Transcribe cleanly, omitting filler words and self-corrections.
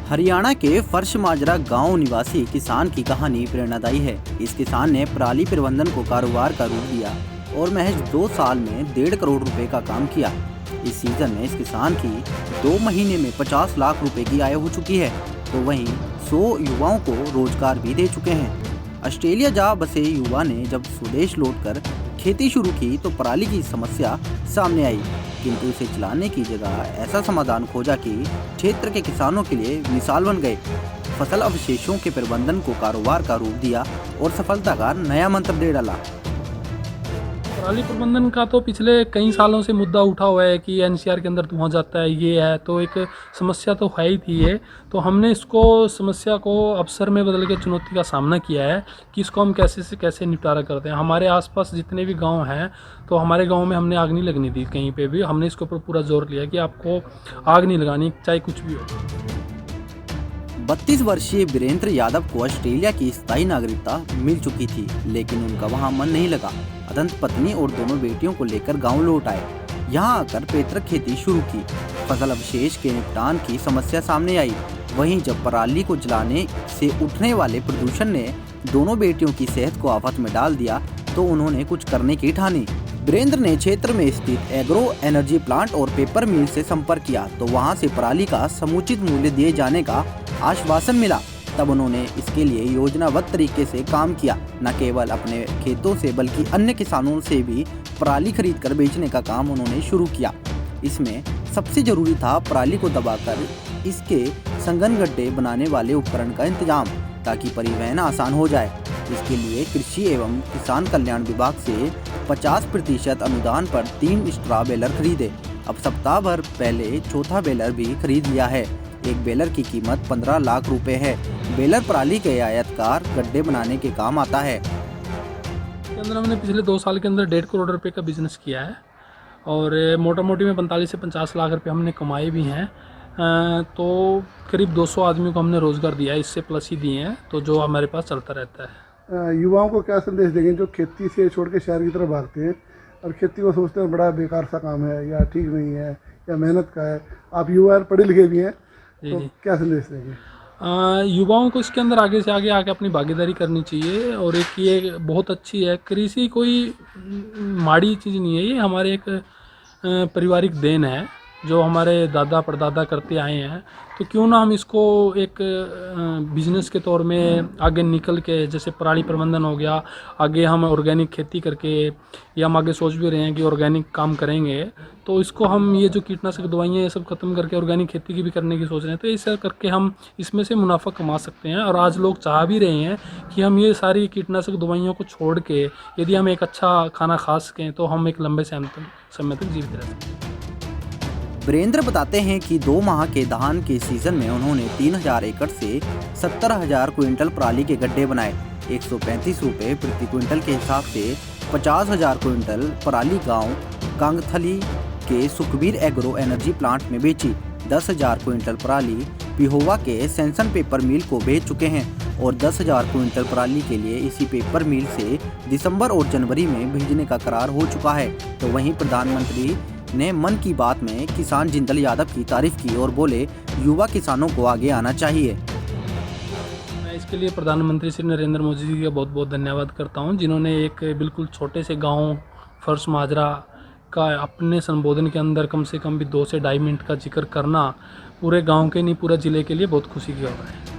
हरियाणा के फर्श माजरा गांव निवासी किसान की कहानी प्रेरणादायी है। इस किसान ने पराली प्रबंधन को कारोबार का रूप दिया और महज 2 साल में 1.5 करोड़ रुपए का काम किया। इस सीजन में इस किसान की 2 महीने में 50 लाख रुपए की आय हो चुकी है, तो वहीं 100 युवाओं को रोजगार भी दे चुके हैं। ऑस्ट्रेलिया जा बसे युवा ने जब स्वदेश लौटकर खेती शुरू की तो पराली की समस्या सामने आई, किंतु इसे चलाने की जगह ऐसा समाधान खोजा कि क्षेत्र के किसानों के लिए मिसाल बन गए। फसल अवशेषों के प्रबंधन को कारोबार का रूप दिया और सफलता का नया मंत्र दे डाला। पराली प्रबंधन का तो पिछले कई सालों से मुद्दा उठा हुआ है कि एनसीआर के अंदर धुआं जाता है, ये है, तो एक समस्या तो है ही थी ये। तो हमने इसको समस्या को अवसर में बदल के चुनौती का सामना किया है कि इसको हम कैसे से कैसे निपटारा करते हैं। हमारे आसपास जितने भी गांव हैं, तो हमारे गांव में हमने आग नहीं लगनी दी कहीं पे भी। हमने इसके ऊपर पूरा जोर लिया कि आपको आग नहीं लगानी, चाहे कुछ भी हो। 32 वर्षीय वीरेंद्र यादव को ऑस्ट्रेलिया की स्थायी नागरिकता मिल चुकी थी, लेकिन उनका वहां मन नहीं लगा। अदंत पत्नी और दोनों बेटियों को लेकर गांव लौट आए। यहां आकर पैतृक खेती शुरू की। फसल अवशेष के निपटान की समस्या सामने आई। वहीं जब पराली को जलाने से उठने वाले प्रदूषण ने दोनों बेटियों की सेहत को आफत में डाल दिया, तो उन्होंने कुछ करने की ठानी। वीरेंद्र ने क्षेत्र में स्थित एग्रो एनर्जी प्लांट और पेपर मिल से संपर्क किया, तो वहां से पराली का समुचित मूल्य दिए जाने का आश्वासन मिला। तब उन्होंने इसके लिए योजनाबद्ध तरीके से काम किया। न केवल अपने खेतों से बल्कि अन्य किसानों से भी पराली खरीद कर बेचने का काम उन्होंने शुरू किया। इसमें सबसे जरूरी था पराली को दबाकर इसके संघन गड्ढे बनाने वाले उपकरण का इंतजाम, ताकि परिवहन आसान हो जाए। इसके लिए कृषि एवं किसान कल्याण विभाग से 50% अनुदान पर 3 स्ट्रॉ बेलर खरीदे। अब सप्ताह भर पहले चौथा बेलर भी खरीद लिया है। एक बेलर की कीमत 15 लाख रुपए है। बेलर पराली के आयताकार गड्ढे बनाने के काम आता है। के अंदर हमने पिछले 2 साल के अंदर 1.5 करोड़ रुपए का बिजनेस किया है और मोटा मोटी में 45 से 50 लाख रुपए हमने कमाए भी हैं। तो करीब 200 आदमी को हमने रोज़गार दिया है, इससे प्लस ही दिए हैं, तो जो हमारे पास चलता रहता है। युवाओं को क्या संदेश देंगे जो खेती से छोड़ के शहर की तरफ भागते हैं और खेती को सोचते हैं बड़ा बेकार सा काम है या ठीक नहीं है या मेहनत का है? आप युवा पढ़े लिखे भी हैं, तो क्या संदेश देंगे? युवाओं को इसके अंदर आगे से आगे आके अपनी भागीदारी करनी चाहिए। और एक ये बहुत अच्छी है, कृषि कोई माड़ी चीज़ नहीं है, ये हमारे एक पारिवारिक देन है जो हमारे दादा परदादा करते आए हैं। तो क्यों ना हम इसको एक बिजनेस के तौर में आगे निकल के, जैसे पराली प्रबंधन हो गया, आगे हम ऑर्गेनिक खेती करके, या हम आगे सोच भी रहे हैं कि ऑर्गेनिक काम करेंगे, तो इसको हम ये जो कीटनाशक दवाइयाँ ये सब खत्म करके ऑर्गेनिक खेती की भी करने की सोच रहे हैं। तो ऐसा करके हम इसमें से मुनाफा कमा सकते हैं। और आज लोग चाह भी रहे हैं कि हम ये सारी कीटनाशक दवाइयों को छोड़ के यदि हम एक अच्छा खाना खा सकें तो हम एक लंबे समय तक जीवित रह सकते हैं। वीरेंद्र बताते हैं कि 2 माह के धान के सीजन में उन्होंने 3000 एकड़ से 70,000 क्विंटल पराली के गड्ढे बनाए। 135 रुपये प्रति क्विंटल के हिसाब से 50,000 क्विंटल पराली गांव कांगथली के सुखबीर एग्रो एनर्जी प्लांट में बेची। 10,000 क्विंटल पराली पिहोवा के सेंसन पेपर मिल को बेच चुके हैं और 10,000 क्विंटल पराली के लिए इसी पेपर मिल से दिसंबर और जनवरी में भेजने का करार हो चुका है। तो वहीं प्रधानमंत्री ने मन की बात में किसान जिंदल यादव की तारीफ की और बोले, युवा किसानों को आगे आना चाहिए। मैं इसके लिए प्रधानमंत्री श्री नरेंद्र मोदी जी का बहुत बहुत धन्यवाद करता हूं, जिन्होंने एक बिल्कुल छोटे से गांव फर्श माजरा का अपने संबोधन के अंदर कम से कम भी 2 से ढाई मिनट का जिक्र करना पूरे गांव के नहीं पूरे ज़िले के लिए बहुत खुशी की बात है।